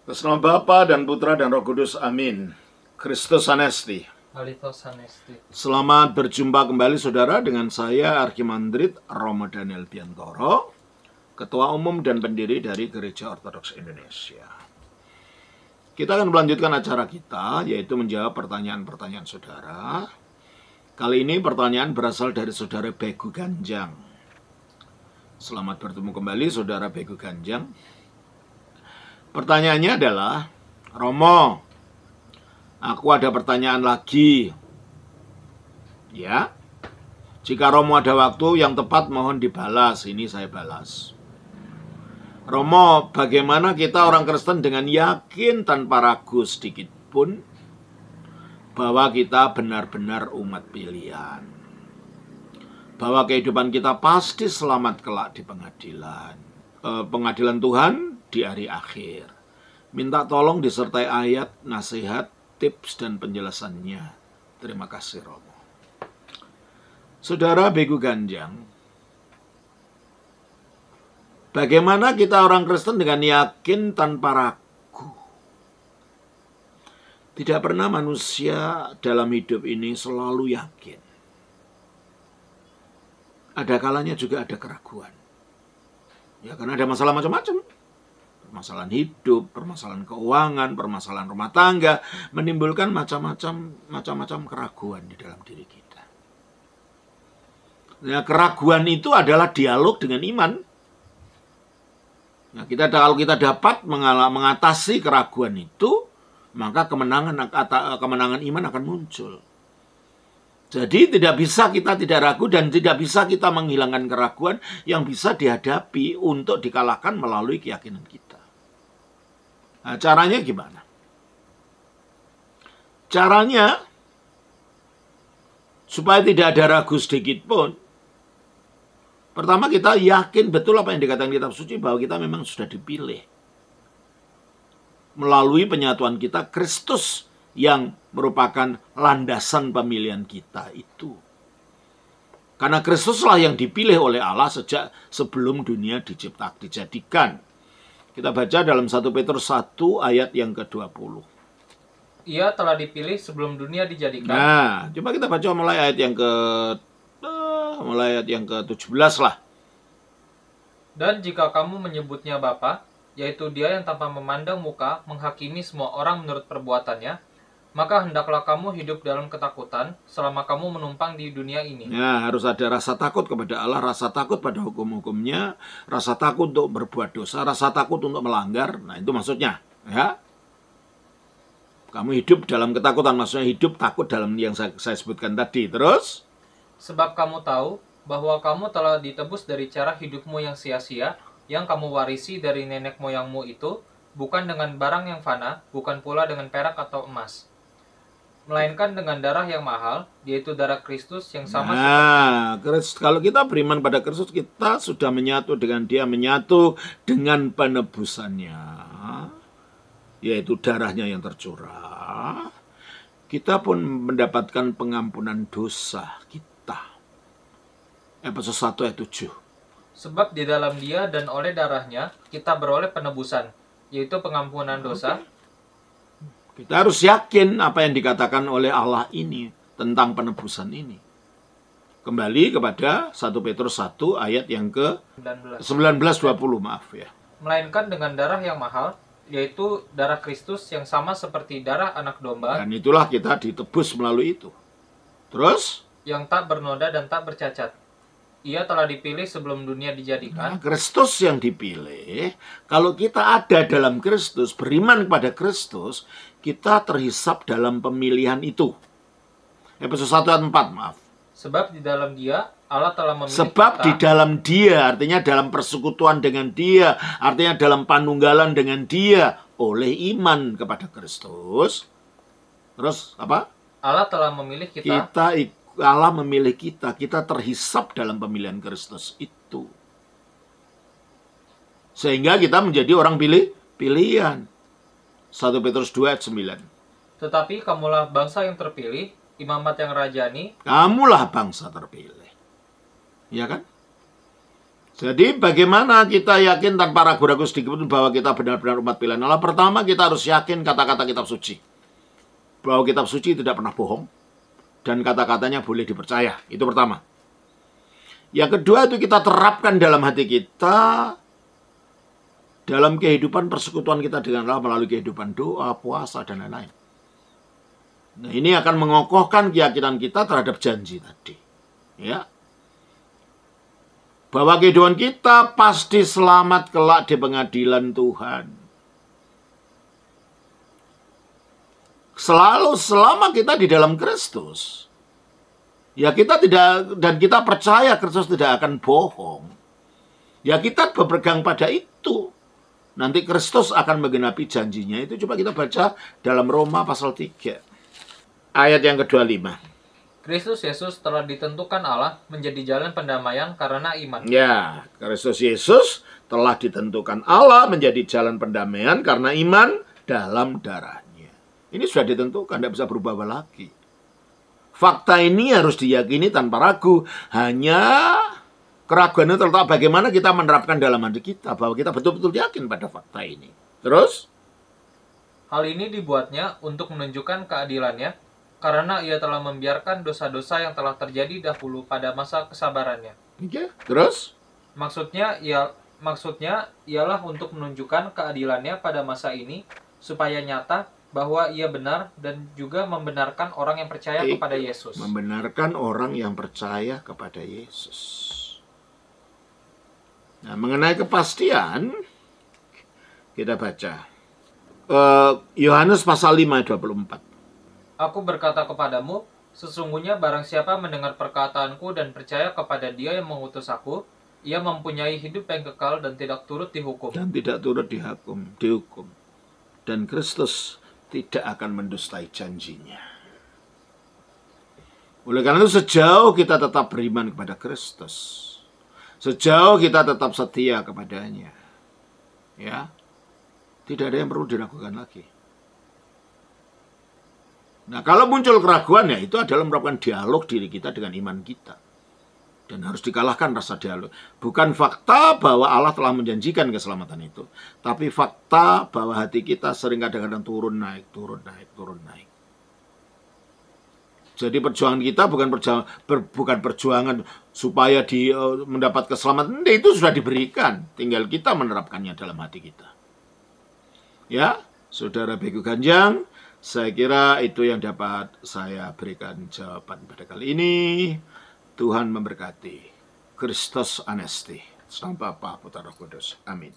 Atas nama Bapa dan Putra dan Roh Kudus, amin. Kristus Anesti. Halitos Anesti. Selamat berjumpa kembali saudara dengan saya Archimandrit Romo Daniel Biantoro, Ketua Umum dan Pendiri dari Gereja Ortodoks Indonesia. Kita akan melanjutkan acara kita, yaitu menjawab pertanyaan-pertanyaan saudara. Kali ini pertanyaan berasal dari saudara Begu Ganjang. Selamat bertemu kembali saudara Begu Ganjang. Pertanyaannya adalah, Romo, aku ada pertanyaan lagi. Ya, jika Romo ada waktu yang tepat mohon dibalas. Ini saya balas. Romo, bagaimana kita orang Kristen dengan yakin tanpa ragu sedikit pun bahwa kita benar-benar umat pilihan, bahwa kehidupan kita pasti selamat kelak di pengadilan Tuhan di hari akhir. Minta tolong disertai ayat, nasihat, tips, dan penjelasannya. Terima kasih Romo. Saudara Begu Ganjang, bagaimana kita orang Kristen dengan yakin tanpa ragu? Tidak pernah manusia dalam hidup ini selalu yakin. Ada kalanya juga ada keraguan. Ya, karena ada masalah macam-macam. Permasalahan hidup, permasalahan keuangan, permasalahan rumah tangga, menimbulkan macam-macam keraguan di dalam diri kita. Nah, keraguan itu adalah dialog dengan iman. Nah, kalau kita dapat mengatasi keraguan itu, maka kemenangan iman akan muncul. Jadi tidak bisa kita tidak ragu dan tidak bisa kita menghilangkan keraguan yang bisa dihadapi untuk dikalahkan melalui keyakinan kita. Nah, caranya gimana? Caranya supaya tidak ada ragu sedikit pun. Pertama, kita yakin betul apa yang dikatakan kitab suci bahwa kita memang sudah dipilih. Melalui penyatuan kita, Kristus yang merupakan landasan pemilihan kita itu. Karena Kristuslah yang dipilih oleh Allah sejak sebelum dunia dijadikan. Kita baca dalam 1 Petrus 1 ayat yang ke-20. Ia telah dipilih sebelum dunia dijadikan. Nah, coba kita baca mulai ayat yang ke-17 lah. Dan jika kamu menyebutnya Bapa, yaitu Dia yang tanpa memandang muka menghakimi semua orang menurut perbuatannya, maka hendaklah kamu hidup dalam ketakutan selama kamu menumpang di dunia ini. Ya, harus ada rasa takut kepada Allah, rasa takut pada hukum-hukumnya, rasa takut untuk berbuat dosa, rasa takut untuk melanggar. Nah, itu maksudnya, ya. Kamu hidup dalam ketakutan, maksudnya hidup takut dalam yang saya sebutkan tadi. Terus? Sebab kamu tahu bahwa kamu telah ditebus dari cara hidupmu yang sia-sia, yang kamu warisi dari nenek moyangmu itu, bukan dengan barang yang fana, bukan pula dengan perak atau emas, melainkan dengan darah yang mahal, yaitu darah Kristus yang sama kalau kita beriman pada Kristus, kita sudah menyatu dengan Dia, menyatu dengan penebusannya, yaitu darahnya yang tercurah. Kita pun mendapatkan pengampunan dosa kita. Efesus 1 ayat 7. Sebab di dalam Dia dan oleh darahnya kita beroleh penebusan, yaitu pengampunan dosa. Kita harus yakin apa yang dikatakan oleh Allah ini tentang penebusan ini. Kembali kepada 1 Petrus 1 ayat yang ke 19-20, maaf ya. Melainkan dengan darah yang mahal, yaitu darah Kristus yang sama seperti darah anak domba. Dan itulah kita ditebus melalui itu. Terus? Yang tak bernoda dan tak bercacat. Ia telah dipilih sebelum dunia dijadikan. Nah, Kristus yang dipilih. Kalau kita ada dalam Kristus, beriman kepada Kristus, kita terhisap dalam pemilihan itu. Efesus 1 ayat 4, maaf. Sebab di dalam Dia Allah telah memilih Sebab di dalam Dia, artinya dalam persekutuan dengan Dia, artinya dalam panunggalan dengan Dia, oleh iman kepada Kristus. Terus apa? Allah telah memilih kita. Allah memilih kita terhisap dalam pemilihan Kristus itu. Sehingga kita menjadi orang pilihan. 1 Petrus 2 ayat 9. Tetapi kamulah bangsa yang terpilih, imamat yang rajani. Kamulah bangsa terpilih. Ya kan? Jadi bagaimana kita yakin tanpa ragu-ragu sedikit pun bahwa kita benar-benar umat pilihan Allah? Pertama, kita harus yakin kata-kata kitab suci. Bahwa kitab suci tidak pernah bohong. Dan kata-katanya boleh dipercaya. Itu pertama. Yang kedua itu kita terapkan dalam hati kita. Dalam kehidupan persekutuan kita dengan Allah melalui kehidupan doa, puasa, dan lain-lain. Nah, ini akan mengokohkan keyakinan kita terhadap janji tadi. Ya. Bahwa kehidupan kita pasti selamat kelak di pengadilan Tuhan. Selalu selama kita di dalam Kristus. Ya kita tidak, dan kita percaya Kristus tidak akan bohong. Ya kita berpegang pada itu. Nanti Kristus akan menggenapi janjinya. Itu coba kita baca dalam Roma pasal 3. Ayat yang ke-25. Kristus Yesus telah ditentukan Allah menjadi jalan pendamaian karena iman. Ya, Kristus Yesus telah ditentukan Allah menjadi jalan pendamaian karena iman dalam darahnya. Ini sudah ditentukan, tidak bisa berubah lagi. Fakta ini harus diyakini tanpa ragu. Hanya keraguan itu terletak bagaimana kita menerapkan dalam hati kita. Bahwa kita betul-betul yakin pada fakta ini. Terus? Hal ini dibuatnya untuk menunjukkan keadilannya, karena ia telah membiarkan dosa-dosa yang telah terjadi dahulu pada masa kesabarannya. Oke, terus? Maksudnya ialah untuk menunjukkan keadilannya pada masa ini, supaya nyata bahwa ia benar dan juga membenarkan orang yang percaya kepada Yesus. Membenarkan orang yang percaya kepada Yesus. Nah, mengenai kepastian, kita baca. Yohanes pasal 5 ayat 24. Aku berkata kepadamu, sesungguhnya barang siapa mendengar perkataanku dan percaya kepada Dia yang mengutus aku, ia mempunyai hidup yang kekal dan tidak turut dihukum. Dan tidak turut dihukum. Dan Kristus tidak akan mendustai janjinya. Oleh karena itu sejauh kita tetap beriman kepada Kristus, sejauh kita tetap setia kepadanya, ya, tidak ada yang perlu diragukan lagi. Nah, kalau muncul keraguan, ya itu adalah merupakan dialog diri kita dengan iman kita. Dan harus dikalahkan rasa dialog. Bukan fakta bahwa Allah telah menjanjikan keselamatan itu. Tapi fakta bahwa hati kita sering kadang-kadang turun naik. Jadi perjuangan kita bukan perjuangan supaya mendapat keselamatan. Itu sudah diberikan. Tinggal kita menerapkannya dalam hati kita. Ya, Saudara Beku Ganjang, saya kira itu yang dapat saya berikan jawaban pada kali ini. Tuhan memberkati. Kristus Anesti. Sang Bapa, Putra, Roh Kudus. Amin.